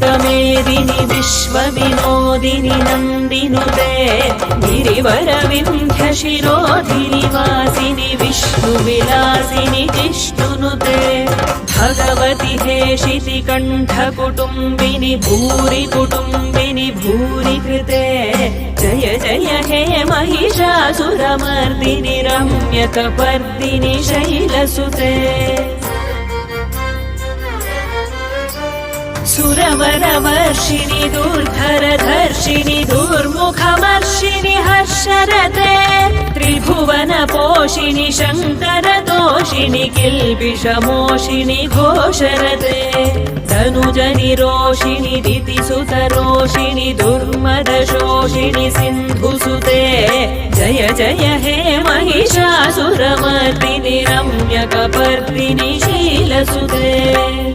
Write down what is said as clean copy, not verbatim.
दुरितमेदिनि विश्वविनोदिनि नन्दिनुते गिरिवरविन्ध्यशिरोधिनि वासिनि विष्णुविलासिनि जिष्णुनुते भगवति हेशिति कण्ठकुटुम्बिनि भूरि कुटुम्बिनि भूरि कृते जय जय हे महिषासुरमर्दिनि रम्यकपर्दिनि शैलसुते सुरवरवर्षिणि दुर्धरधर्षिणि दुर्मुखमर्षिणि हर्षरते त्रिभुवनपोषिणि शङ्करदोषिणि किल्बिषमोषिणि घोषरते तनुजनिरोषिणि दितिसुतरोषिणि दुर्मदशोषिणि सिन्धुसुते जय जय हे महिषासुरमर्दिनि रम्यकपर्दिनि शैलसुते।